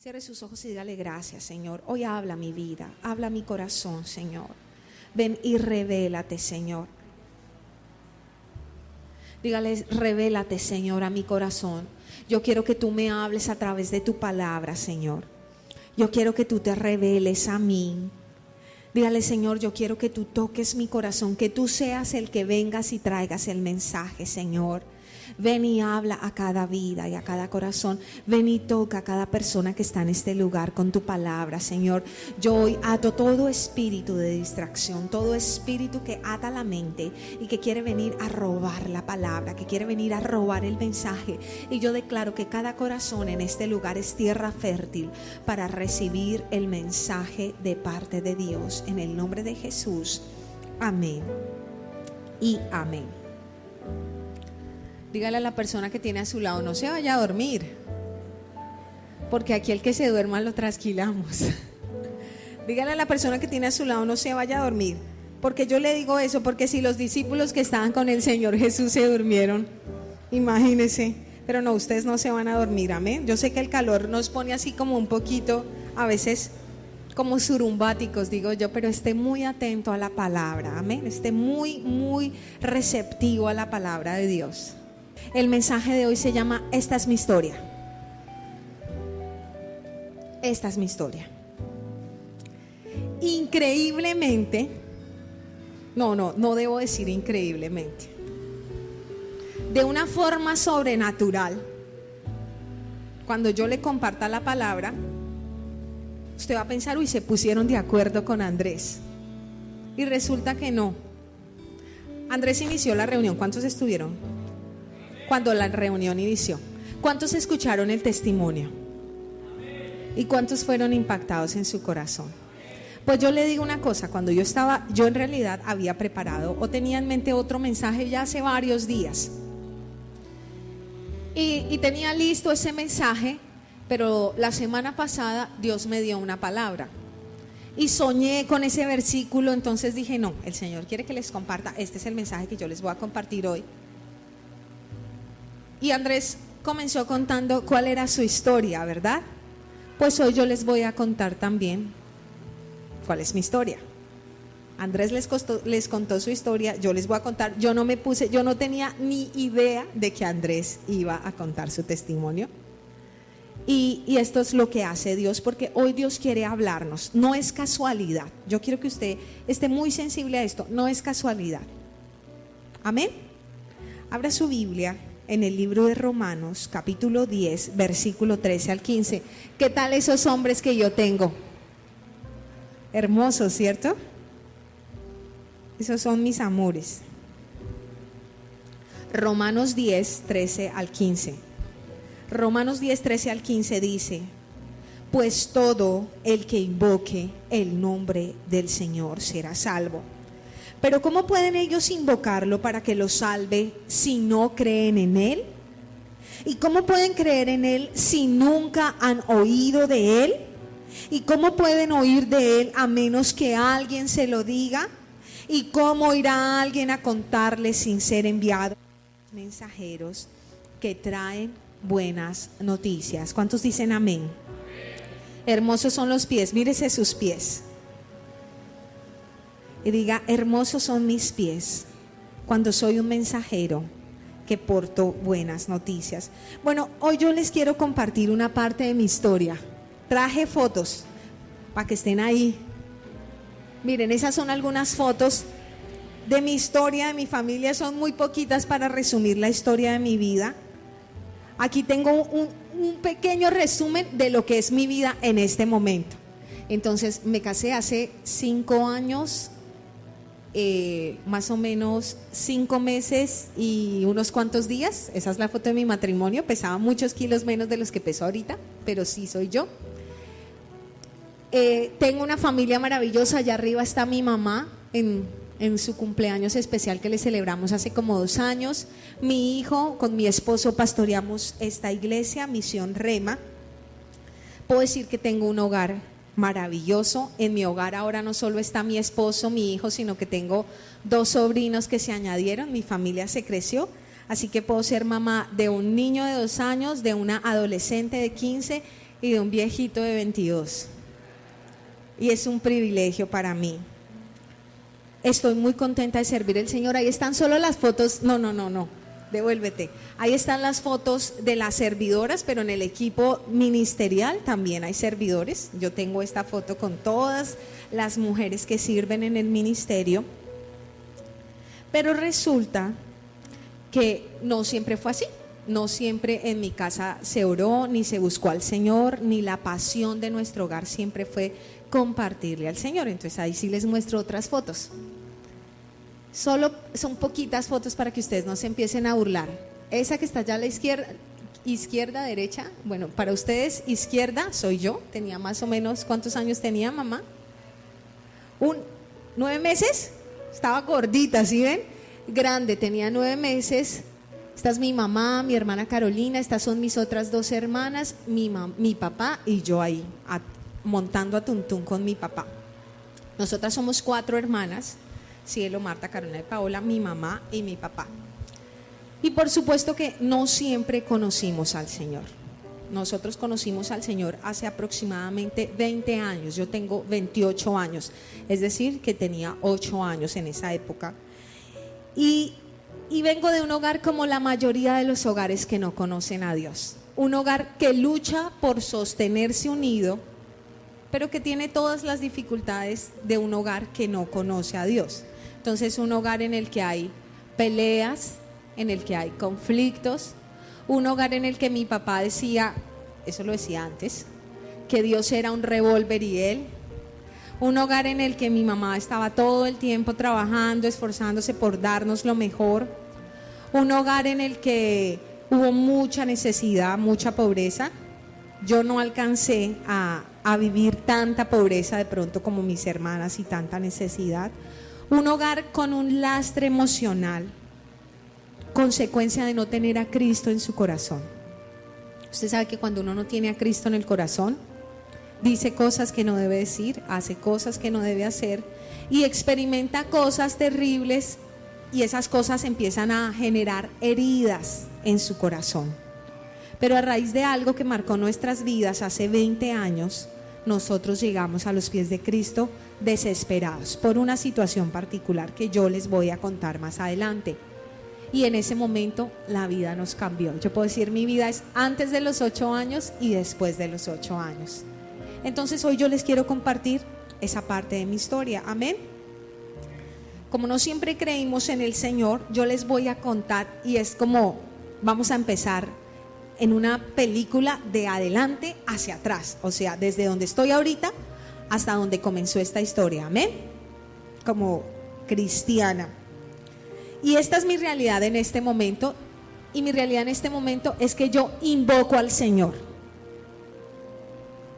Cierre sus ojos y dígale gracias, Señor. Hoy habla mi vida, habla mi corazón, Señor. Ven y revélate, Señor. Dígale, revélate, Señor, a mi corazón. Yo quiero que tú me hables a través de tu palabra, Señor. Yo quiero que tú te reveles a mí. Dígale, Señor, yo quiero que tú toques mi corazón, que tú seas el que vengas y traigas el mensaje, Señor. Ven y habla a cada vida y a cada corazón. Ven y toca a cada persona que está en este lugar con tu palabra, Señor. Yo hoy ato todo espíritu de distracción, todo espíritu que ata la mente y que quiere venir a robar la palabra, que quiere venir a robar el mensaje. Y yo declaro que cada corazón en este lugar es tierra fértil para recibir el mensaje de parte de Dios. En el nombre de Jesús. Amén y amén. Dígale a la persona que tiene a su lado, no se vaya a dormir, porque aquí el que se duerma lo trasquilamos. Dígale a la persona que tiene a su lado, no se vaya a dormir, porque yo le digo eso, porque si los discípulos que estaban con el Señor Jesús se durmieron, imagínense, pero no, ustedes no se van a dormir, amén. Yo sé que el calor nos pone así como un poquito, a veces como surumbáticos, digo yo, pero esté muy atento a la palabra, amén. Esté muy receptivo a la palabra de Dios. El mensaje de hoy se llama Esta es mi historia. Esta es mi historia. Increíblemente, no debo decir increíblemente, de una forma sobrenatural, cuando yo le comparta la palabra, usted va a pensar, uy, se pusieron de acuerdo con Andrés. Y resulta que no. Andrés inició la reunión. ¿Cuántos estuvieron cuando la reunión inició? ¿Cuántos escucharon el testimonio? ¿Y cuántos fueron impactados en su corazón? Pues yo le digo una cosa, cuando yo en realidad había preparado o tenía en mente otro mensaje ya hace varios días. Y tenía listo ese mensaje, pero la semana pasada Dios me dio una palabra. Y soñé con ese versículo, entonces dije, no, el Señor quiere que les comparta, este es el mensaje que yo les voy a compartir hoy. Y Andrés comenzó contando cuál era su historia, ¿verdad? Pues hoy yo les voy a contar también cuál es mi historia. Andrés les contó su historia, yo les voy a contar, yo no tenía ni idea de que Andrés iba a contar su testimonio. Y esto es lo que hace Dios, porque hoy Dios quiere hablarnos, no es casualidad. Yo quiero que usted esté muy sensible a esto, no es casualidad. Amén. Abra su Biblia en el libro de Romanos, capítulo 10, versículo 13 al 15. ¿Qué tal esos hombres que yo tengo? Hermosos, ¿cierto? Esos son mis amores. Romanos 10, 13 al 15. Romanos 10, 13 al 15 dice: pues todo el que invoque el nombre del Señor será salvo. Pero ¿cómo pueden ellos invocarlo para que los salve si no creen en Él? ¿Y cómo pueden creer en Él si nunca han oído de Él? ¿Y cómo pueden oír de Él a menos que alguien se lo diga? ¿Y cómo irá alguien a contarles sin ser enviado? Mensajeros que traen buenas noticias. ¿Cuántos dicen amén? Hermosos son los pies, mírese sus pies. Y diga, hermosos son mis pies cuando soy un mensajero que porto buenas noticias. Bueno, hoy yo les quiero compartir una parte de mi historia. Traje fotos para que estén ahí. Miren, esas son algunas fotos de mi historia, de mi familia. Son muy poquitas para resumir la historia de mi vida. Aquí tengo un pequeño resumen de lo que es mi vida en este momento. Entonces, me casé hace 5 años, más o menos 5 meses y unos cuantos días. Esa es la foto de mi matrimonio. Pesaba muchos kilos menos de los que peso ahorita, pero sí soy yo. Tengo una familia maravillosa. Allá arriba está mi mamá en su cumpleaños especial que le celebramos hace como 2 años. Mi hijo con mi esposo pastoreamos esta iglesia, Misión Rema. Puedo decir que tengo un hogar maravilloso. En mi hogar ahora no solo está mi esposo, mi hijo, sino que tengo 2 sobrinos que se añadieron. Mi familia se creció, así que puedo ser mamá de un niño de 2 años, de una adolescente de 15 y de un viejito de 22. Y es un privilegio para mí. Estoy muy contenta de servir al Señor. Ahí están solo las fotos. No. Devuélvete. Ahí están las fotos de las servidoras, pero en el equipo ministerial también hay servidores. Yo tengo esta foto con todas las mujeres que sirven en el ministerio. Pero resulta que no siempre fue así. No siempre en mi casa se oró, ni se buscó al Señor, ni la pasión de nuestro hogar siempre fue compartirle al Señor. Entonces ahí sí les muestro otras fotos. Solo son poquitas fotos para que ustedes no se empiecen a burlar. Esa que está allá a la izquierda, derecha, bueno, para ustedes izquierda soy yo. Tenía más o menos, ¿cuántos años tenía, mamá? 9 meses. Estaba gordita, ¿sí ven? Grande, tenía 9 meses. Esta es mi mamá, mi hermana Carolina, estas son mis otras 2 hermanas, mi papá y yo ahí, montando a Tuntún con mi papá. Nosotras somos 4 hermanas, Cielo, Marta, Carolina y Paola, mi mamá y mi papá. Y por supuesto que no siempre conocimos al Señor. Nosotros conocimos al Señor hace aproximadamente 20 años, yo tengo 28 años, es decir, que tenía 8 años en esa época. Y vengo de un hogar como la mayoría de los hogares que no conocen a Dios. Un hogar que lucha por sostenerse unido, pero que tiene todas las dificultades de un hogar que no conoce a Dios. Entonces, un hogar en el que hay peleas, en el que hay conflictos, un hogar en el que mi papá decía, eso lo decía antes, que Dios era un revólver y él. Un hogar en el que mi mamá estaba todo el tiempo trabajando, esforzándose por darnos lo mejor. Un hogar en el que hubo mucha necesidad, mucha pobreza. Yo no alcancé a vivir tanta pobreza de pronto como mis hermanas y tanta necesidad. Un hogar con un lastre emocional, consecuencia de no tener a Cristo en su corazón. Usted sabe que cuando uno no tiene a Cristo en el corazón, dice cosas que no debe decir, hace cosas que no debe hacer y experimenta cosas terribles, y esas cosas empiezan a generar heridas en su corazón. Pero a raíz de algo que marcó nuestras vidas hace 20 años, nosotros llegamos a los pies de Cristo desesperados por una situación particular que yo les voy a contar más adelante. Y en ese momento la vida nos cambió. Yo puedo decir, mi vida es antes de los 8 años y después de los 8 años. Entonces hoy yo les quiero compartir esa parte de mi historia, amén. Como no siempre creímos en el Señor, yo les voy a contar, y es como vamos a empezar en una película de adelante hacia atrás, o sea, desde donde estoy ahorita hasta donde comenzó esta historia, amén, como cristiana. Y esta es mi realidad en este momento, y mi realidad en este momento es que yo invoco al Señor.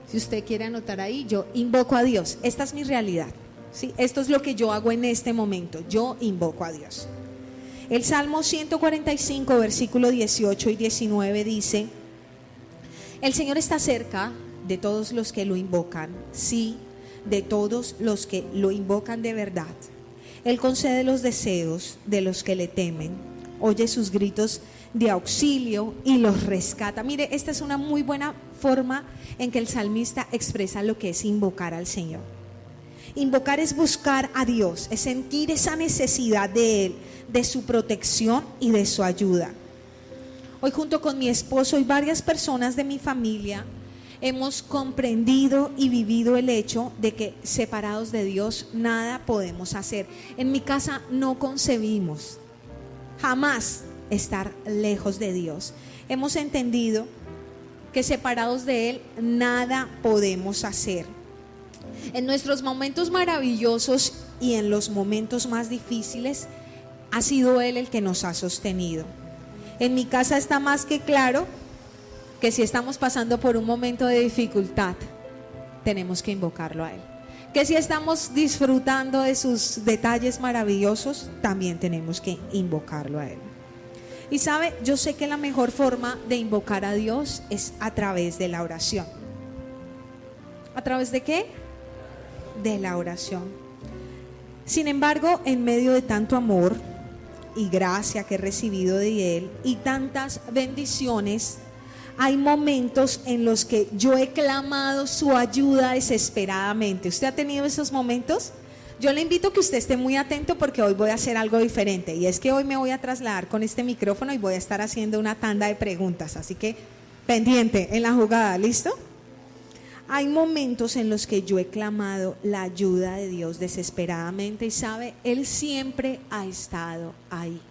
Si usted quiere anotar ahí, yo invoco a Dios. Esta es mi realidad, ¿sí? Esto es lo que yo hago en este momento. Yo invoco a Dios. El Salmo 145, versículo 18 y 19 dice: el Señor está cerca de todos los que lo invocan, sí, de todos los que lo invocan de verdad. Él concede los deseos de los que le temen, oye sus gritos de auxilio y los rescata. Mire, esta es una muy buena forma en que el salmista expresa lo que es invocar al Señor. Invocar es buscar a Dios, es sentir esa necesidad de Él, de su protección y de su ayuda. Hoy, junto con mi esposo y varias personas de mi familia, hemos comprendido y vivido el hecho de que separados de Dios nada podemos hacer. En mi casa no concebimos jamás estar lejos de Dios. Hemos entendido que separados de Él nada podemos hacer. En nuestros momentos maravillosos y en los momentos más difíciles ha sido Él el que nos ha sostenido. En mi casa está más que claro que si estamos pasando por un momento de dificultad, tenemos que invocarlo a Él. Que si estamos disfrutando de sus detalles maravillosos, también tenemos que invocarlo a Él. Y sabe, yo sé que la mejor forma de invocar a Dios es a través de la oración. ¿A través de qué? De la oración. Sin embargo, en medio de tanto amor y gracia que he recibido de Él y tantas bendiciones, hay momentos en los que yo he clamado su ayuda desesperadamente. ¿Usted ha tenido esos momentos? Yo le invito a que usted esté muy atento porque hoy voy a hacer algo diferente. Y es que hoy me voy a trasladar con este micrófono y voy a estar haciendo una tanda de preguntas. Así que pendiente en la jugada, ¿listo? Hay momentos en los que yo he clamado la ayuda de Dios desesperadamente y sabe, Él siempre ha estado ahí.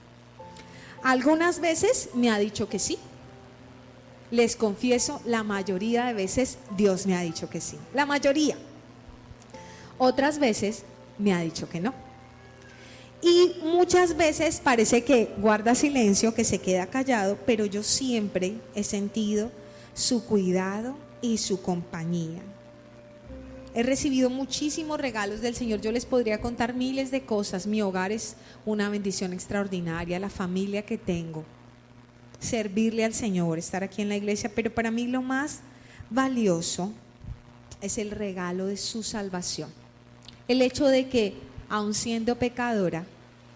Algunas veces me ha dicho que sí. Les confieso, la mayoría de veces Dios me ha dicho que sí. La mayoría. Otras veces me ha dicho que no. Y muchas veces parece que guarda silencio, que se queda callado, pero yo siempre he sentido su cuidado y su compañía. He recibido muchísimos regalos del Señor. Yo les podría contar miles de cosas. Mi hogar es una bendición extraordinaria, la familia que tengo, servirle al Señor, estar aquí en la iglesia, pero para mí lo más valioso es el regalo de su salvación. El hecho de que, aun siendo pecadora,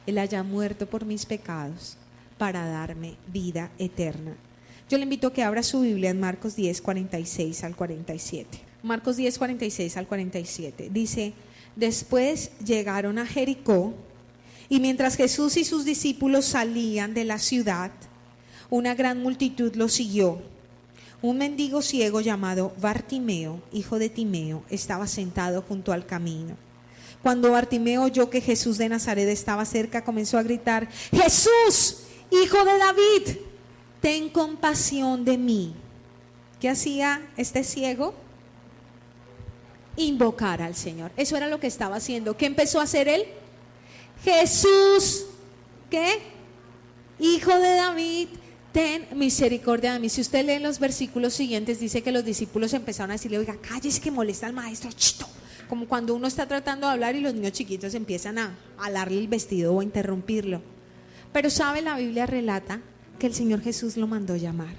Él haya muerto por mis pecados para darme vida eterna. Yo le invito a que abra su Biblia en Marcos 10, 46 al 47. Marcos 10, 46 al 47. Dice, después llegaron a Jericó, y mientras Jesús y sus discípulos salían de la ciudad, una gran multitud los siguió. Un mendigo ciego llamado Bartimeo, hijo de Timeo, estaba sentado junto al camino. Cuando Bartimeo oyó que Jesús de Nazaret estaba cerca, comenzó a gritar, Jesús, hijo de David, ten compasión de mí. ¿Qué hacía este ciego? Invocar al Señor. Eso era lo que estaba haciendo. ¿Qué empezó a hacer él? Jesús, ¿qué? Hijo de David, ten misericordia de mí. Si usted lee los versículos siguientes, dice que los discípulos empezaron a decirle, oiga, cállese que molesta al maestro, chito. Como cuando uno está tratando de hablar y los niños chiquitos empiezan a alarle el vestido o a interrumpirlo. Pero sabe, la Biblia relata que el Señor Jesús lo mandó llamar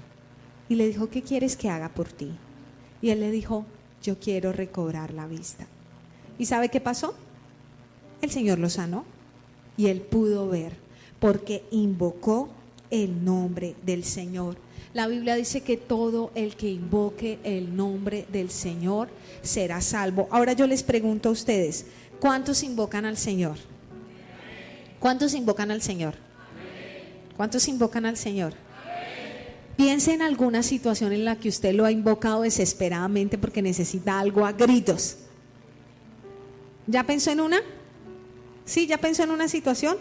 y le dijo, ¿qué quieres que haga por ti? Y él le dijo, yo quiero recobrar la vista. ¿Y sabe qué pasó? El Señor lo sanó y él pudo ver porque invocó el nombre del Señor. La Biblia dice que todo el que invoque el nombre del Señor será salvo. Ahora yo les pregunto a ustedes, ¿cuántos invocan al Señor? ¿Cuántos invocan al Señor? ¿Cuántos invocan al Señor? Piense en alguna situación en la que usted lo ha invocado desesperadamente porque necesita algo a gritos. ¿Ya pensó en una? ¿Sí? ¿Ya pensó en una situación?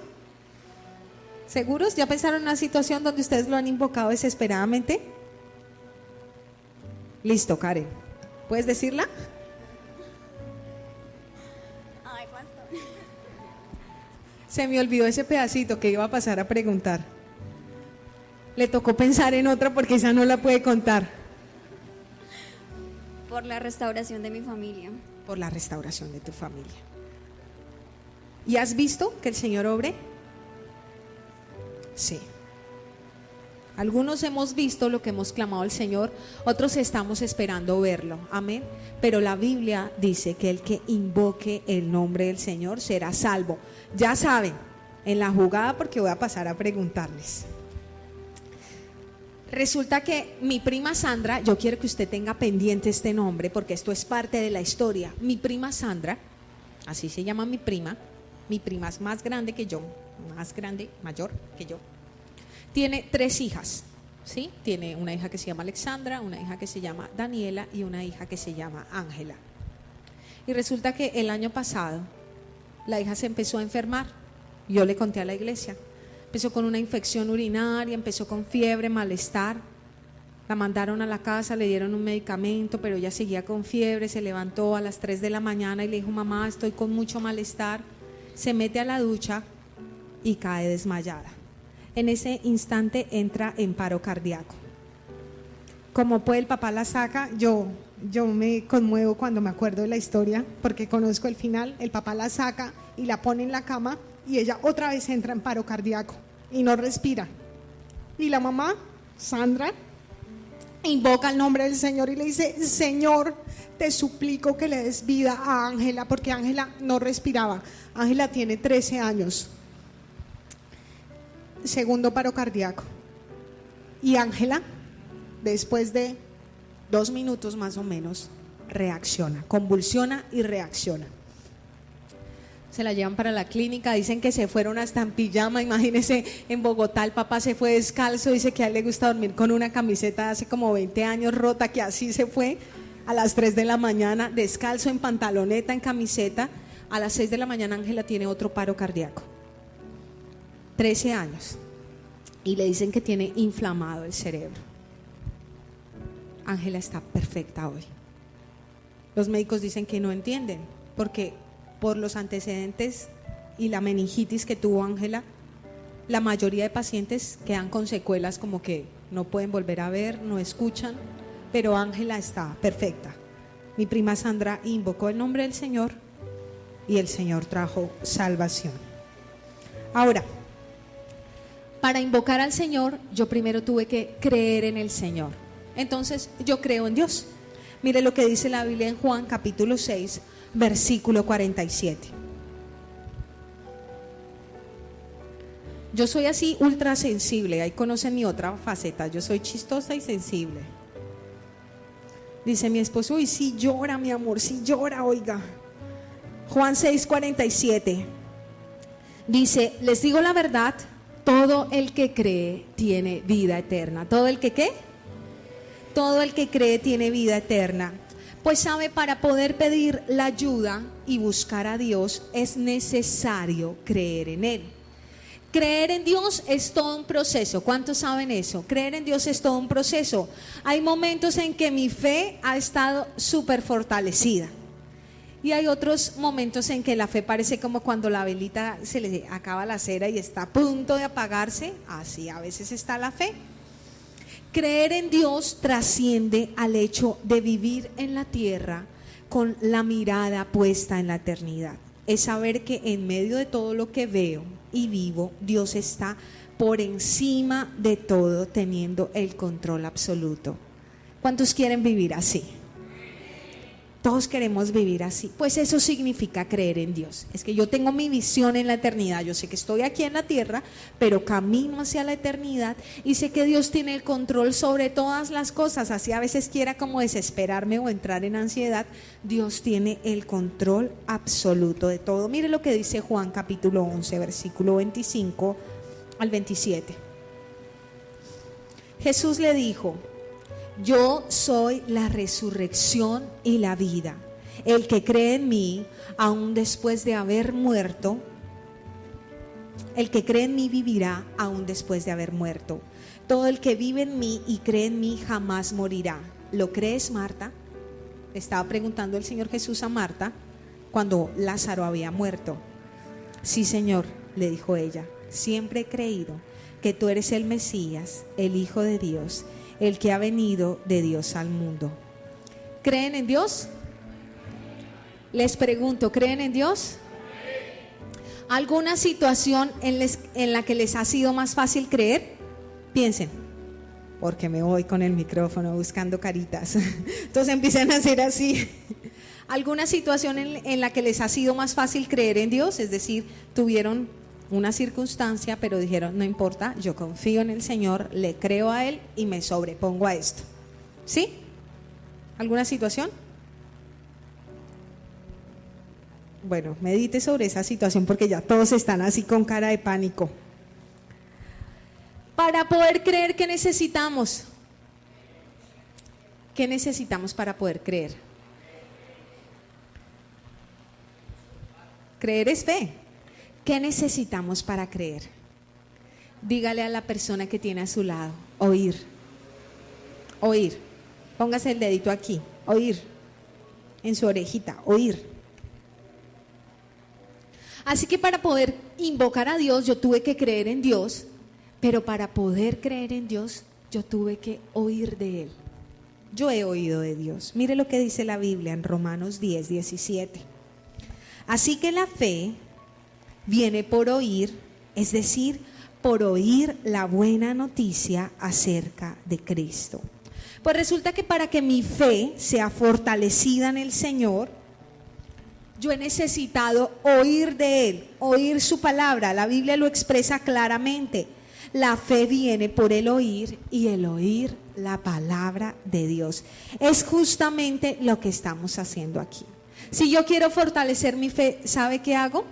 ¿Seguros? ¿Ya pensaron en una situación donde ustedes lo han invocado desesperadamente? Listo, Karen. ¿Puedes decirla? Ay, pastor. Se me olvidó ese pedacito que iba a pasar a preguntar. Le tocó pensar en otra porque esa no la puede contar. Por la restauración de mi familia. Por la restauración de tu familia. ¿Y has visto que el Señor obre? Sí. Algunos hemos visto lo que hemos clamado al Señor, otros estamos esperando verlo, amén. Pero la Biblia dice que el que invoque el nombre del Señor será salvo. Ya saben, en la jugada, porque voy a pasar a preguntarles. Resulta que mi prima Sandra, yo quiero que usted tenga pendiente este nombre porque esto es parte de la historia. Mi prima Sandra, así se llama mi prima es más grande que yo, mayor que yo. Tiene 3 hijas, ¿sí? Tiene una hija que se llama Alexandra, una hija que se llama Daniela y una hija que se llama Ángela. Y resulta que el año pasado la hija se empezó a enfermar. Yo le conté a la iglesia. Empezó con una infección urinaria, empezó con fiebre, malestar. La mandaron a la casa, le dieron un medicamento, pero ella seguía con fiebre. Se levantó a las 3 de la mañana y le dijo, mamá, estoy con mucho malestar. Se mete a la ducha y cae desmayada. En ese instante entra en paro cardíaco. Como puede, el papá la saca. Yo me conmuevo cuando me acuerdo de la historia porque conozco el final. El papá la saca y la pone en la cama y ella otra vez entra en paro cardíaco y no respira. Y la mamá, Sandra, invoca el nombre del Señor y le dice, Señor, te suplico que le des vida a Ángela, porque Ángela no respiraba. Ángela tiene 13 años. Segundo paro cardíaco. Y Ángela después de 2 minutos más o menos, reacciona, convulsiona y reacciona. Se la llevan para la clínica, dicen que se fueron hasta en pijama. Imagínense, en Bogotá el papá se fue descalzo, dice que a él le gusta dormir con una camiseta de hace como 20 años rota, que así se fue a las 3 de la mañana, descalzo, en pantaloneta, en camiseta. A las 6 de la mañana Ángela tiene otro paro cardíaco, 13 años, y le dicen que tiene inflamado el cerebro. Ángela está perfecta hoy. Los médicos dicen que no entienden, porque por los antecedentes y la meningitis que tuvo Ángela, la mayoría de pacientes quedan con secuelas, como que no pueden volver a ver, no escuchan, pero Ángela está perfecta. Mi prima Sandra invocó el nombre del Señor y el Señor trajo salvación. Ahora, para invocar al Señor, yo primero tuve que creer en el Señor. Entonces, yo creo en Dios. Mire lo que dice la Biblia en Juan capítulo 6, versículo 47. Yo soy así ultra sensible, ahí conocen mi otra faceta, yo soy chistosa y sensible. Dice mi esposo, uy, sí llora mi amor, sí llora, oiga. Juan 6, 47. Dice, les digo la verdad, todo el que cree tiene vida eterna. ¿Todo el que qué? Todo el que cree tiene vida eterna. Pues sabe, para poder pedir la ayuda y buscar a Dios es necesario creer en Él. Creer en Dios es todo un proceso. ¿Cuántos saben eso? Creer en Dios es todo un proceso. Hay momentos en que mi fe ha estado súper fortalecida. Y hay otros momentos en que la fe parece como cuando la velita se le acaba la cera y está a punto de apagarse. Así a veces está la fe. Creer en Dios trasciende al hecho de vivir en la tierra con la mirada puesta en la eternidad. Es saber que en medio de todo lo que veo y vivo, Dios está por encima de todo, teniendo el control absoluto. ¿Cuántos quieren vivir así? Todos queremos vivir así. Pues eso significa creer en Dios. Es que yo tengo mi visión en la eternidad. Yo sé que estoy aquí en la tierra, pero camino hacia la eternidad y sé que Dios tiene el control sobre todas las cosas. Así a veces quiera como desesperarme o entrar en ansiedad, Dios tiene el control absoluto de todo. Mire lo que dice Juan capítulo 11, versículo 25 al 27. Jesús le dijo: yo soy la resurrección y la vida. El que cree en mí, aun después de haber muerto, el que cree en mí vivirá aun después de haber muerto. Todo el que vive en mí y cree en mí jamás morirá. ¿Lo crees, Marta? Le estaba preguntando el Señor Jesús a Marta cuando Lázaro había muerto. Sí, Señor, le dijo ella, siempre he creído que tú eres el Mesías, el Hijo de Dios, el que ha venido de Dios al mundo. ¿Creen en Dios? Les pregunto, ¿creen en Dios? ¿Alguna situación en la que les ha sido más fácil creer? Piensen, porque me voy con el micrófono buscando caritas. Entonces empiezan a hacer así. ¿Alguna situación en la que les ha sido más fácil creer en Dios? Es decir, tuvieron una circunstancia, pero dijeron, no importa, yo confío en el Señor, le creo a Él y me sobrepongo a esto. ¿Sí? ¿Alguna situación? Bueno, medite sobre esa situación porque ya todos están así con cara de pánico. Para poder creer, ¿qué necesitamos? ¿Qué necesitamos para poder creer? Creer es fe. ¿Qué necesitamos para creer? Dígale a la persona que tiene a su lado, oír. Oír. Póngase el dedito aquí, oír. En su orejita, oír. Así que para poder invocar a Dios, yo tuve que creer en Dios, pero para poder creer en Dios, yo tuve que oír de Él. Yo he oído de Dios. Mire lo que dice la Biblia en Romanos 10, 17. Así que la fe viene por oír, es decir, por oír la buena noticia acerca de Cristo. Pues resulta que para que mi fe sea fortalecida en el Señor, yo he necesitado oír de Él, oír su palabra. La Biblia lo expresa claramente. La fe viene por el oír y el oír la palabra de Dios. Es justamente lo que estamos haciendo aquí. Si yo quiero fortalecer mi fe, ¿sabe qué hago?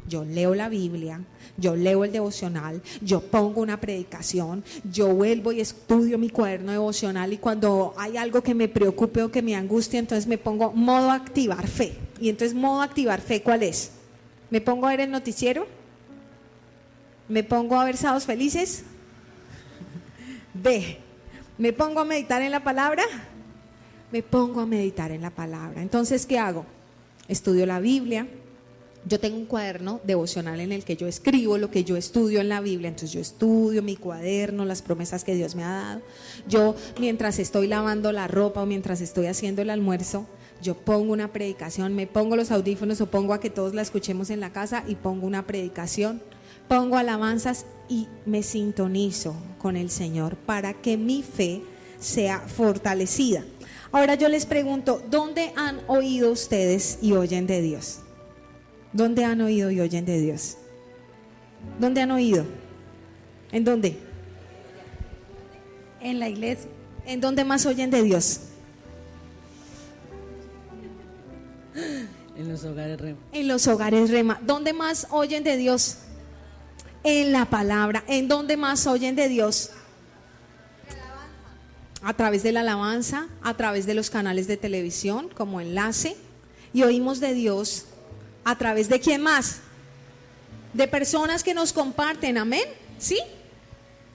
Yo leo la Biblia, yo leo el devocional, yo pongo una predicación, yo vuelvo y estudio mi cuaderno devocional, y cuando hay algo que me preocupe o que me angustie, entonces me pongo modo activar fe. Y entonces modo activar fe, ¿cuál es? ¿Me pongo a ver el noticiero? ¿Me pongo a ver Sábados Felices? B. ¿Me pongo a meditar en la palabra? Me pongo a meditar en la palabra. Entonces, ¿qué hago? Estudio la Biblia. Yo tengo un cuaderno devocional en el que yo escribo lo que yo estudio en la Biblia. Entonces yo estudio mi cuaderno, las promesas que Dios me ha dado. Yo, mientras estoy lavando la ropa o mientras estoy haciendo el almuerzo, yo pongo una predicación, me pongo los audífonos o pongo a que todos la escuchemos en la casa y pongo una predicación, pongo alabanzas y me sintonizo con el Señor para que mi fe sea fortalecida. Ahora yo les pregunto, ¿dónde han oído ustedes y oyen de Dios? ¿Dónde han oído y oyen de Dios? ¿Dónde han oído? ¿En dónde? En la iglesia. ¿En dónde más oyen de Dios? En los hogares Rema. En los hogares Rema. ¿Dónde más oyen de Dios? En la palabra. ¿En dónde más oyen de Dios? A través de la alabanza, a través de los canales de televisión como enlace. Y oímos de Dios a través de ¿quién más? De personas que nos comparten, amén, ¿sí?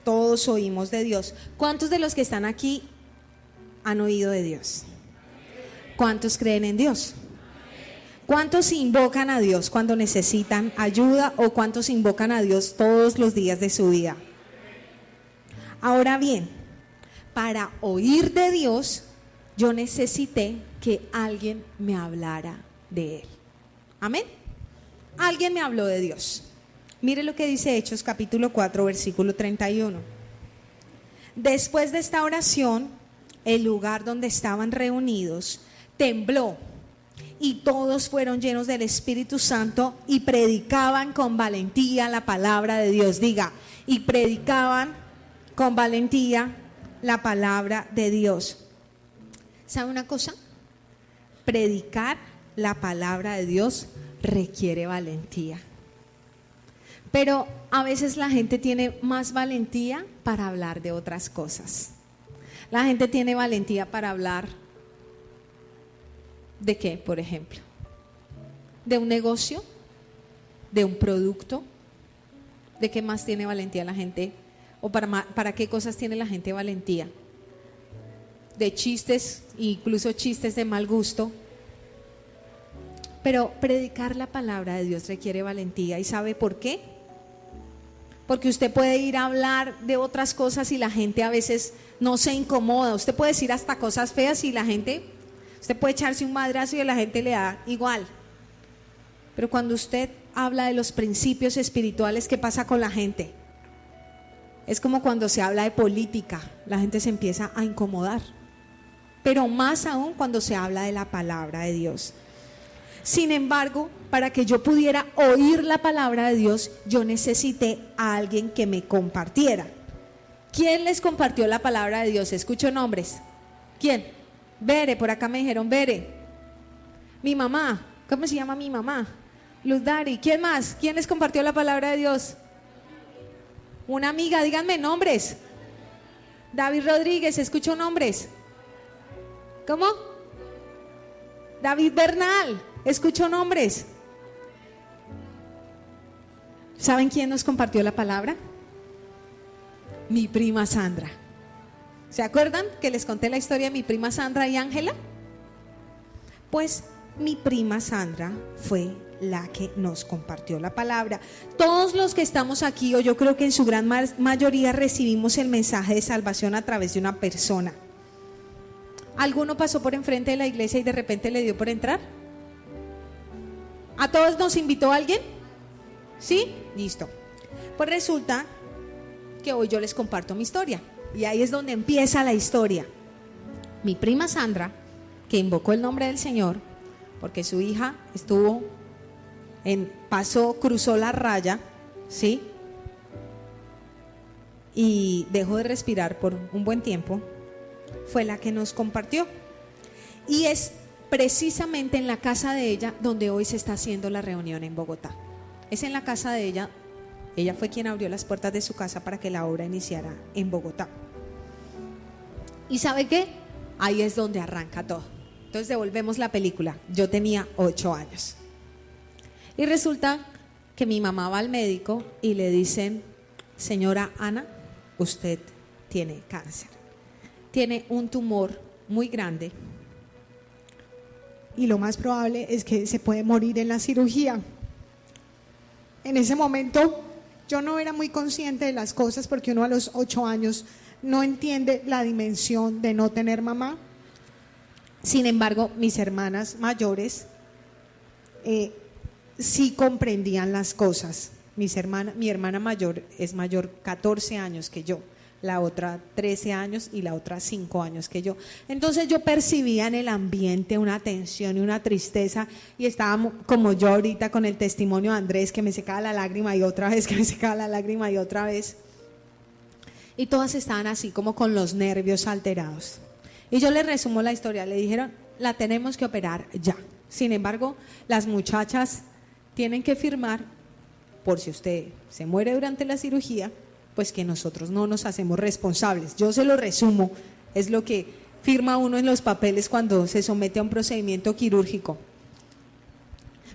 Todos oímos de Dios. ¿Cuántos de los que están aquí han oído de Dios? ¿Cuántos creen en Dios? ¿Cuántos invocan a Dios cuando necesitan ayuda o cuántos invocan a Dios todos los días de su vida? Ahora bien, para oír de Dios, yo necesité que alguien me hablara de Él. Amén. Alguien me habló de Dios. Mire lo que dice Hechos capítulo 4 versículo 31. Después de esta oración, el lugar donde estaban reunidos tembló y todos fueron llenos del Espíritu Santo y predicaban con valentía la palabra de Dios. Diga, y predicaban con valentía la palabra de Dios. ¿Sabe una cosa? Predicar la palabra de Dios requiere valentía. Pero a veces la gente tiene más valentía para hablar de otras cosas. La gente tiene valentía para hablar ¿de qué, por ejemplo? ¿De un negocio? ¿De un producto? ¿De qué más tiene valentía la gente? ¿O para qué cosas tiene la gente valentía? De chistes, incluso chistes de mal gusto. Pero predicar la palabra de Dios requiere valentía. ¿Y sabe por qué? Porque usted puede ir a hablar de otras cosas y la gente a veces no se incomoda. Usted puede decir hasta cosas feas y la gente, usted puede echarse un madrazo y a la gente le da igual. Pero cuando usted habla de los principios espirituales, ¿qué pasa con la gente? Es como cuando se habla de política, la gente se empieza a incomodar. Pero más aún cuando se habla de la palabra de Dios. Sin embargo, para que yo pudiera oír la palabra de Dios, yo necesité a alguien que me compartiera. ¿Quién les compartió la palabra de Dios? Escucho nombres. ¿Quién? Bere, por acá me dijeron Bere. Mi mamá. ¿Cómo se llama mi mamá? Luz Dari. ¿Quién más? ¿Quién les compartió la palabra de Dios? Una amiga, díganme nombres. David Rodríguez, escucho nombres. ¿Cómo? David Bernal, escucho nombres. ¿Saben quién nos compartió la palabra? Mi prima Sandra. ¿Se acuerdan que les conté la historia de mi prima Sandra y Ángela? Pues mi prima Sandra fue la que nos compartió la palabra. Todos los que estamos aquí, o yo creo que en su gran mayoría, recibimos el mensaje de salvación a través de una persona. ¿Alguno pasó por enfrente de la iglesia y de repente le dio por entrar? ¿A todos nos invitó alguien? ¿Sí? Listo. Pues resulta que hoy yo les comparto mi historia. Y ahí es donde empieza la historia. Mi prima Sandra, que invocó el nombre del Señor, porque su hija cruzó la raya, ¿sí? y dejó de respirar por un buen tiempo, fue la que nos compartió. Y es precisamente en la casa de ella donde hoy se está haciendo la reunión en Bogotá. Es en la casa de ella. Ella fue quien abrió las puertas de su casa para que la obra iniciara en Bogotá. ¿Y sabe qué? Ahí es donde arranca todo. Entonces devolvemos la película. Yo tenía 8 años. Y resulta que mi mamá va al médico y le dicen: señora Ana, usted tiene cáncer. Tiene un tumor muy grande. Y lo más probable es que se puede morir en la cirugía. En ese momento yo no era muy consciente de las cosas, porque uno a los 8 años no entiende la dimensión de no tener mamá. Sin embargo, mis hermanas mayores sí comprendían las cosas. Mi hermana mayor es mayor 14 años que yo, la otra 13 años y la otra 5 años que yo. Entonces yo percibía en el ambiente una tensión y una tristeza, y estábamos como yo ahorita con el testimonio de Andrés, que me secaba la lágrima y otra vez, que me secaba la lágrima y otra vez. Y todas estaban así como con los nervios alterados. Y yo les resumo la historia. Le dijeron: la tenemos que operar ya. Sin embargo, las muchachas tienen que firmar, por si usted se muere durante la cirugía, pues que nosotros no nos hacemos responsables. Yo se lo resumo, es lo que firma uno en los papeles cuando se somete a un procedimiento quirúrgico.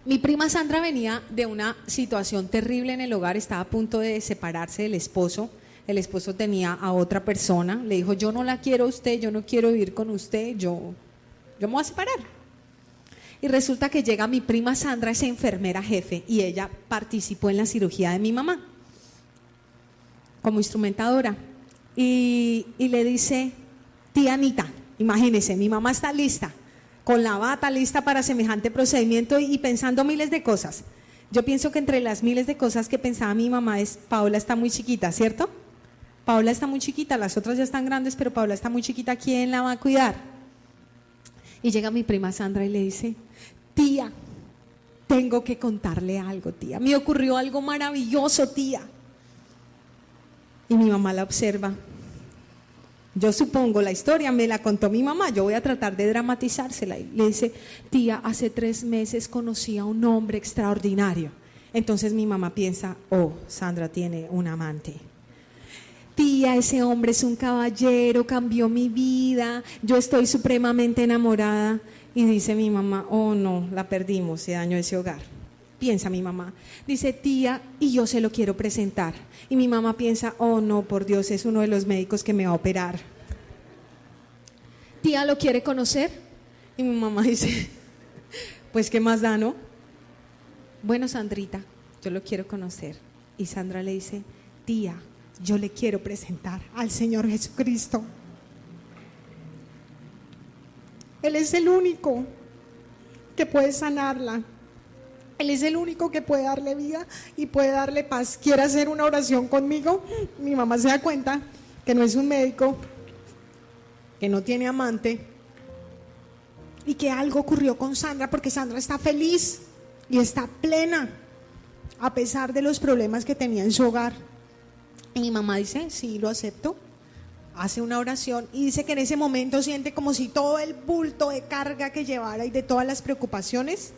Mi prima Sandra venía de una situación terrible en el hogar, estaba a punto de separarse del esposo. El esposo tenía a otra persona, le dijo: yo no la quiero a usted, yo no quiero vivir con usted, yo me voy a separar. Y resulta que llega mi prima Sandra, esa enfermera jefe, y ella participó en la cirugía de mi mamá como instrumentadora, y le dice: tía Anita, imagínese, mi mamá está lista, con la bata lista para semejante procedimiento, y pensando miles de cosas. Yo pienso que entre las miles de cosas que pensaba mi mamá es: Paola está muy chiquita, ¿cierto? Paola está muy chiquita, las otras ya están grandes, pero Paola está muy chiquita, ¿quién la va a cuidar? Y llega mi prima Sandra y le dice: tía, tengo que contarle algo, tía, me ocurrió algo maravilloso, tía. Y mi mamá la observa. Yo supongo, la historia me la contó mi mamá, yo voy a tratar de dramatizársela. Y le dice: tía, hace 3 meses conocí a un hombre extraordinario. Entonces mi mamá piensa: oh, Sandra tiene un amante. Tía, ese hombre es un caballero, cambió mi vida, yo estoy supremamente enamorada. Y dice mi mamá: oh no, la perdimos, se dañó ese hogar. Piensa mi mamá, dice: tía, y yo se lo quiero presentar. Y mi mamá piensa: oh no, por Dios, es uno de los médicos que me va a operar. Tía, ¿lo quiere conocer? Y mi mamá dice: pues qué más da, ¿no? Bueno, Sandrita, yo lo quiero conocer. Y Sandra le dice: tía, yo le quiero presentar al Señor Jesucristo. Él es el único que puede sanarla. Él es el único que puede darle vida y puede darle paz. ¿Quiere hacer una oración conmigo? Mi mamá se da cuenta que no es un médico, que no tiene amante, y que algo ocurrió con Sandra, porque Sandra está feliz y está plena a pesar de los problemas que tenía en su hogar. Y mi mamá dice: sí, lo acepto. Hace una oración y dice que en ese momento siente como si todo el bulto de carga que llevara y de todas las preocupaciones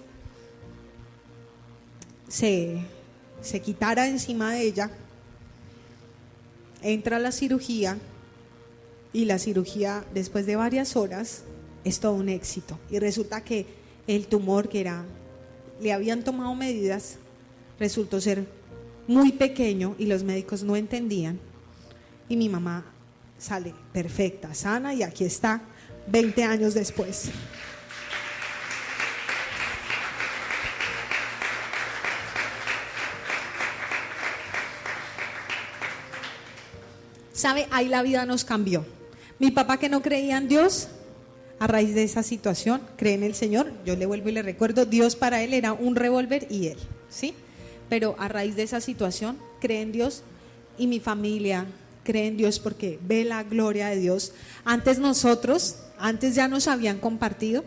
se quitara encima de ella. Entra a la cirugía, y la cirugía, después de varias horas, es todo un éxito. Y resulta que el tumor le habían tomado medidas, resultó ser muy pequeño y los médicos no entendían. Y mi mamá sale perfecta, sana, y aquí está 20 años después. ¿Sabe? Ahí la vida nos cambió. Mi papá, que no creía en Dios, a raíz de esa situación, cree en el Señor. Yo le vuelvo y le recuerdo, Dios para él era un revólver y él, ¿sí? Pero a raíz de esa situación, cree en Dios, y mi familia cree en Dios porque ve la gloria de Dios. Antes ya nos habían compartido,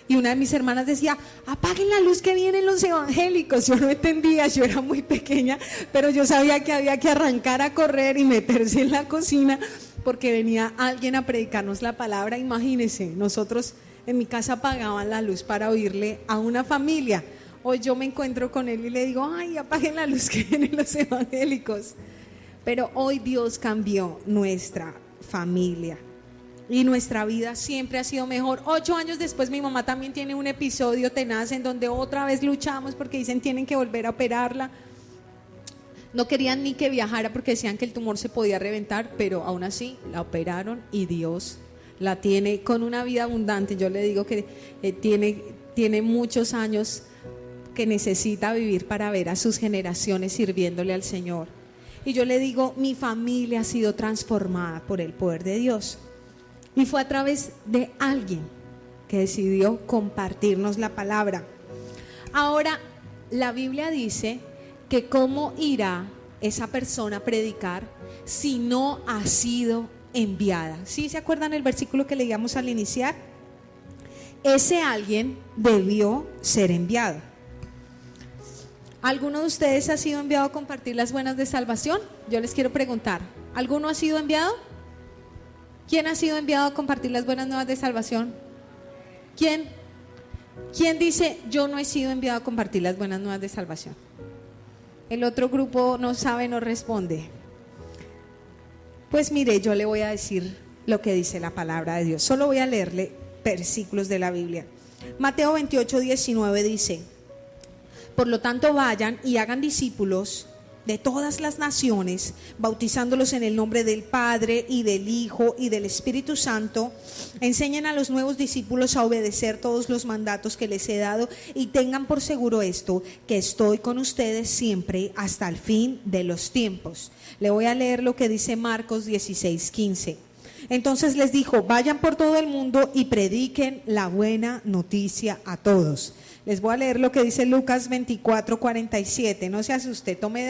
Y una de mis hermanas decía, apaguen la luz que vienen los evangélicos. Yo no entendía, yo era muy pequeña, pero yo sabía que había que arrancar a correr y meterse en la cocina porque venía alguien a predicarnos la palabra. Imagínense, nosotros en mi casa apagaban la luz para oírle a una familia. Hoy yo me encuentro con él y le digo, ay, apaguen la luz que vienen los evangélicos. Pero hoy Dios cambió nuestra familia. Y nuestra vida siempre ha sido mejor. 8 años después mi mamá también tiene un episodio tenaz en donde otra vez luchamos porque dicen tienen que volver a operarla. No querían ni que viajara porque decían que el tumor se podía reventar, pero aún así la operaron y Dios la tiene con una vida abundante. Yo le digo que tiene muchos años que necesita vivir para ver a sus generaciones sirviéndole al Señor. Y yo le digo, mi familia ha sido transformada por el poder de Dios. Y fue a través de alguien que decidió compartirnos la palabra. Ahora, la Biblia dice que cómo irá esa persona a predicar si no ha sido enviada. ¿Sí se acuerdan el versículo que leíamos al iniciar? Ese alguien debió ser enviado. ¿Alguno de ustedes ha sido enviado a compartir las buenas de salvación? Yo les quiero preguntar, ¿alguno ha sido enviado? ¿Quién ha sido enviado a compartir las buenas nuevas de salvación? ¿Quién? ¿Quién dice, yo no he sido enviado a compartir las buenas nuevas de salvación? El otro grupo no sabe, no responde. Pues mire, yo le voy a decir lo que dice la palabra de Dios. Solo voy a leerle versículos de la Biblia. Mateo 28:19 dice, por lo tanto vayan y hagan discípulos de todas las naciones, bautizándolos en el nombre del Padre y del Hijo y del Espíritu Santo. Enseñen a los nuevos discípulos a obedecer todos los mandatos que les he dado y tengan por seguro esto, que estoy con ustedes siempre hasta el fin de los tiempos. Le voy a leer lo que dice Marcos 16:15. Entonces les dijo, vayan por todo el mundo y prediquen la buena noticia a todos. Les voy a leer lo que dice Lucas 24:47. No se asuste, tome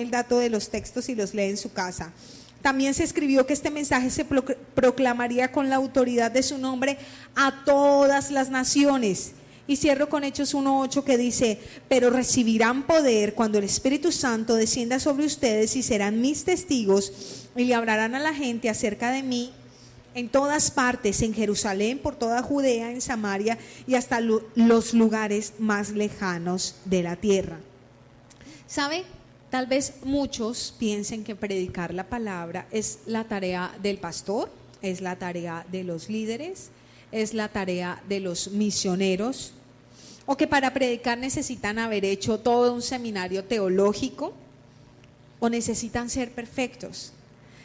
el dato de los textos y los lee en su casa. También se escribió que este mensaje se proclamaría con la autoridad de su nombre a todas las naciones. Y cierro con Hechos 1:8 que dice, pero recibirán poder cuando el Espíritu Santo descienda sobre ustedes y serán mis testigos y le hablarán a la gente acerca de mí en todas partes, en Jerusalén, por toda Judea, en Samaria y hasta los lugares más lejanos de la tierra. ¿Sabe? Tal vez muchos piensen que predicar la palabra es la tarea del pastor, es la tarea de los líderes, es la tarea de los misioneros, o que para predicar necesitan haber hecho todo un seminario teológico o necesitan ser perfectos.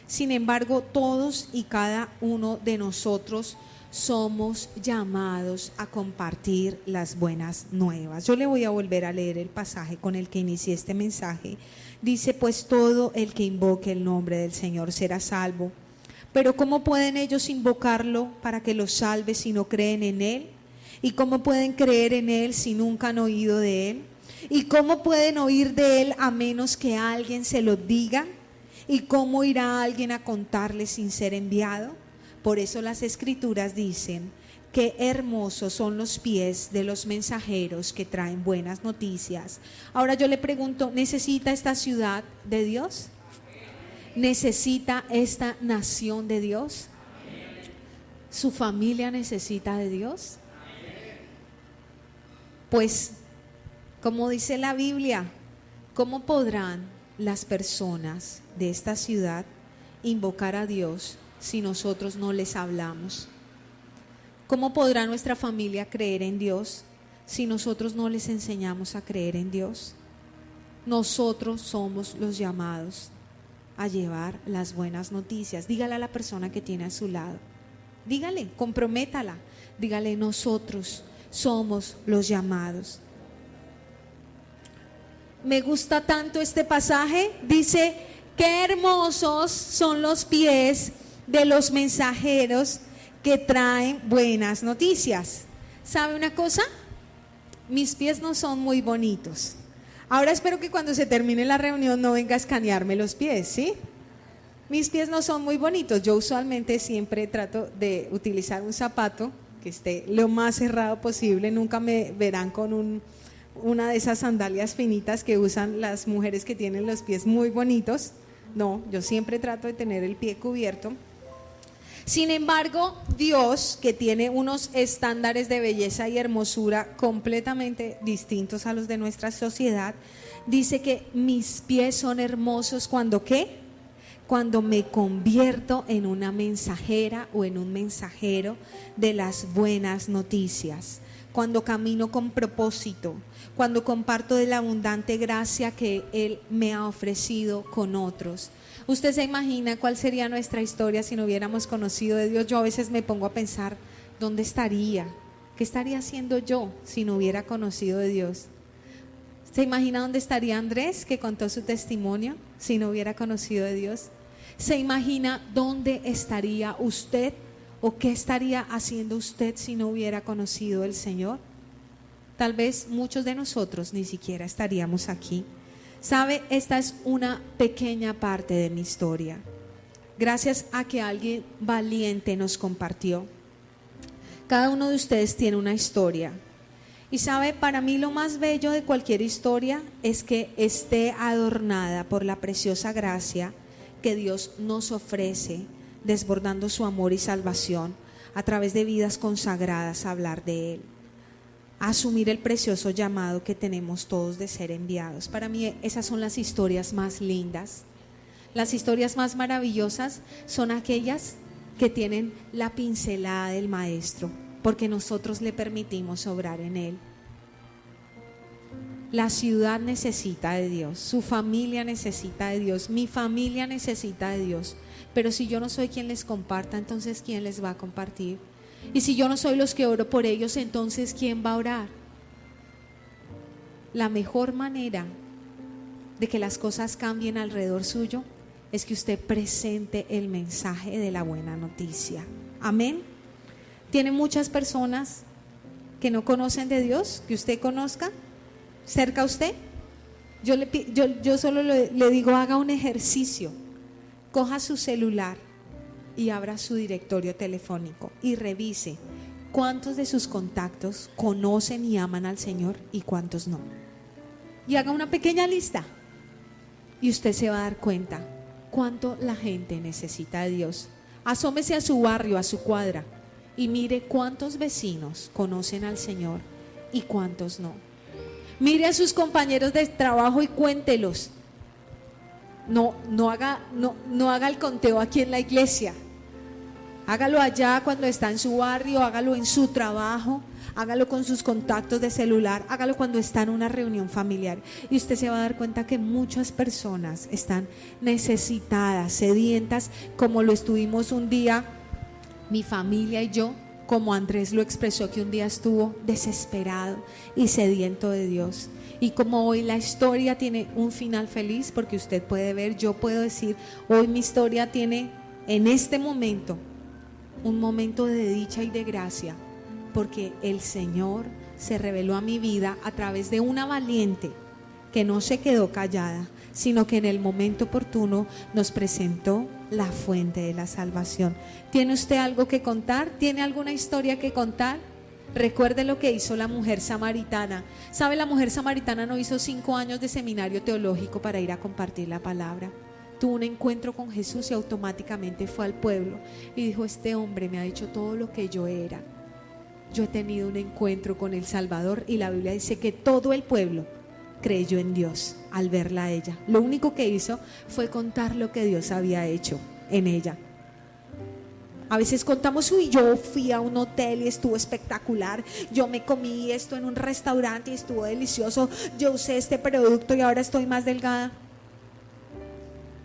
Sin embargo, todos y cada uno de nosotros somos llamados a compartir las buenas nuevas. Yo le voy a volver a leer el pasaje con el que inicié este mensaje. Dice, pues todo el que invoque el nombre del Señor será salvo. Pero ¿cómo pueden ellos invocarlo para que los salve si no creen en Él? ¿Y cómo pueden creer en Él si nunca han oído de Él? ¿Y cómo pueden oír de Él a menos que alguien se lo diga? ¿Y cómo irá alguien a contarles sin ser enviado? Por eso las Escrituras dicen, qué hermosos son los pies de los mensajeros que traen buenas noticias. Ahora yo le pregunto, ¿necesita esta ciudad de Dios? ¿Necesita esta nación de Dios? ¿Su familia necesita de Dios? Pues, como dice la Biblia, ¿cómo podrán las personas de esta ciudad invocar a Dios si nosotros no les hablamos? ¿Cómo podrá nuestra familia creer en Dios si nosotros no les enseñamos a creer en Dios? Nosotros somos los llamados a llevar las buenas noticias. Dígale a la persona que tiene a su lado, dígale, comprométala, dígale, nosotros somos los llamados. Me gusta tanto este pasaje, dice, qué hermosos son los pies de los mensajeros que traen buenas noticias. ¿Sabe una cosa? Mis pies no son muy bonitos. Ahora espero que cuando se termine la reunión no venga a escanearme los pies, ¿sí? Mis pies no son muy bonitos. Yo usualmente siempre trato de utilizar un zapato que esté lo más cerrado posible. Nunca me verán con una de esas sandalias finitas que usan las mujeres que tienen los pies muy bonitos. No, yo siempre trato de tener el pie cubierto. Sin embargo, Dios, que tiene unos estándares de belleza y hermosura completamente distintos a los de nuestra sociedad, dice que mis pies son hermosos cuando ¿qué? Cuando me convierto en una mensajera o en un mensajero de las buenas noticias, cuando camino con propósito, cuando comparto de la abundante gracia que Él me ha ofrecido con otros. ¿Usted se imagina cuál sería nuestra historia si no hubiéramos conocido de Dios? Yo a veces me pongo a pensar, ¿dónde estaría? ¿Qué estaría haciendo yo si no hubiera conocido de Dios? ¿Se imagina dónde estaría Andrés, que contó su testimonio, si no hubiera conocido de Dios? ¿Se imagina dónde estaría usted o qué estaría haciendo usted si no hubiera conocido el Señor? Tal vez muchos de nosotros ni siquiera estaríamos aquí. ¿Sabe? Esta es una pequeña parte de mi historia, gracias a que alguien valiente nos compartió. Cada uno de ustedes tiene una historia. Y sabe, para mí lo más bello de cualquier historia es que esté adornada por la preciosa gracia que Dios nos ofrece, desbordando su amor y salvación a través de vidas consagradas a hablar de Él, a asumir el precioso llamado que tenemos todos de ser enviados. Para mí esas son las historias más lindas. Las historias más maravillosas son aquellas que tienen la pincelada del Maestro, porque nosotros le permitimos obrar en Él. La ciudad necesita de Dios, su familia necesita de Dios, mi familia necesita de Dios. Pero si yo no soy quien les comparta, entonces ¿quién les va a compartir? Y si yo no soy los que oro por ellos, entonces ¿quién va a orar? La mejor manera de que las cosas cambien alrededor suyo es que usted presente el mensaje de la buena noticia. Amén. ¿Tiene muchas personas que no conocen de Dios, que usted conozca cerca a usted? Yo solo le digo, haga un ejercicio, coja su celular y abra su directorio telefónico y revise cuántos de sus contactos conocen y aman al Señor y cuántos no. Y haga una pequeña lista y usted se va a dar cuenta cuánto la gente necesita de Dios. Asómese a su barrio, a su cuadra y mire cuántos vecinos conocen al Señor y cuántos no. Mire a sus compañeros de trabajo y cuéntelos. No haga el conteo aquí en la iglesia. Hágalo allá cuando está en su barrio, hágalo en su trabajo, hágalo con sus contactos de celular, hágalo cuando está en una reunión familiar. Y usted se va a dar cuenta que muchas personas están necesitadas, sedientas, como lo estuvimos un día, mi familia y yo, como Andrés lo expresó, que un día estuvo desesperado y sediento de Dios. Y como hoy la historia tiene un final feliz, porque usted puede ver, yo puedo decir, hoy mi historia tiene en este momento un momento de dicha y de gracia, porque el Señor se reveló a mi vida a través de una valiente que no se quedó callada, sino que en el momento oportuno nos presentó la fuente de la salvación. ¿Tiene usted algo que contar? ¿Tiene alguna historia que contar? Recuerde lo que hizo la mujer samaritana. ¿Sabe? La mujer samaritana no hizo 5 años de seminario teológico para ir a compartir la palabra. Tuvo un encuentro con Jesús y automáticamente fue al pueblo y dijo: este hombre me ha dicho todo lo que yo era. Yo he tenido un encuentro con el Salvador. Y la Biblia dice que todo el pueblo creyó en Dios al verla a ella. Lo único que hizo fue contar lo que Dios había hecho en ella. A veces contamos: uy, yo fui a un hotel y estuvo espectacular, yo me comí esto en un restaurante y estuvo delicioso, yo usé este producto y ahora estoy más delgada.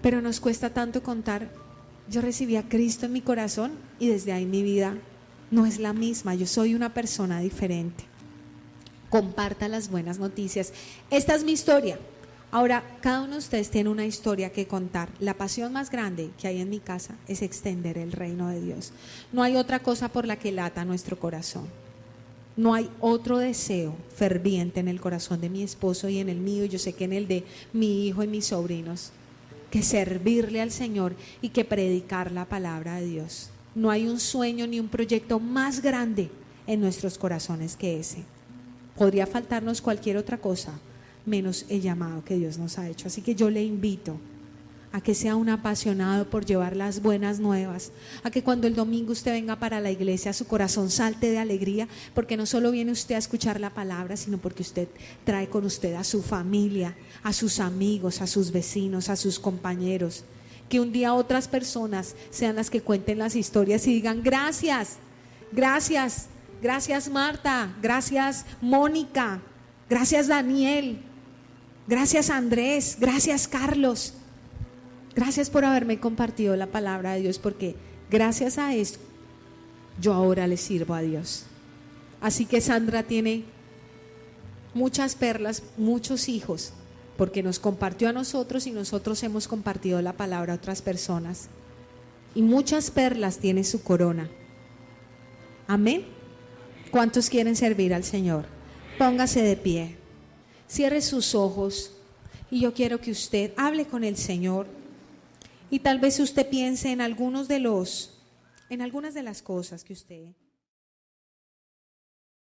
Pero nos cuesta tanto contar: yo recibí a Cristo en mi corazón y desde ahí mi vida no es la misma, yo soy una persona diferente. Comparta las buenas noticias. Esta es mi historia. Ahora, cada uno de ustedes tiene una historia que contar. La pasión más grande que hay en mi casa es extender el reino de Dios. No hay otra cosa por la que lata nuestro corazón. No hay otro deseo ferviente en el corazón de mi esposo y en el mío, y yo sé que en el de mi hijo y mis sobrinos, que servirle al Señor y que predicar la palabra de Dios. No hay un sueño ni un proyecto más grande en nuestros corazones que ese. Podría faltarnos cualquier otra cosa, menos el llamado que Dios nos ha hecho. Así que yo le invito a que sea un apasionado por llevar las buenas nuevas, a que cuando el domingo usted venga para la iglesia, su corazón salte de alegría, porque no solo viene usted a escuchar la palabra, sino porque usted trae con usted a su familia, a sus amigos, a sus vecinos, a sus compañeros. Que un día otras personas sean las que cuenten las historias y digan: gracias, gracias, gracias Marta, gracias Mónica, gracias Daniel, gracias Andrés, gracias Carlos. Gracias por haberme compartido la palabra de Dios, porque gracias a esto yo ahora le sirvo a Dios. Así que Sandra tiene muchas perlas, muchos hijos, porque nos compartió a nosotros y nosotros hemos compartido la palabra a otras personas. Y muchas perlas tiene su corona. Amén. ¿Cuántos quieren servir al Señor? Póngase de pie, cierre sus ojos y yo quiero que usted hable con el Señor. Y tal vez usted piense en algunas de las cosas que usted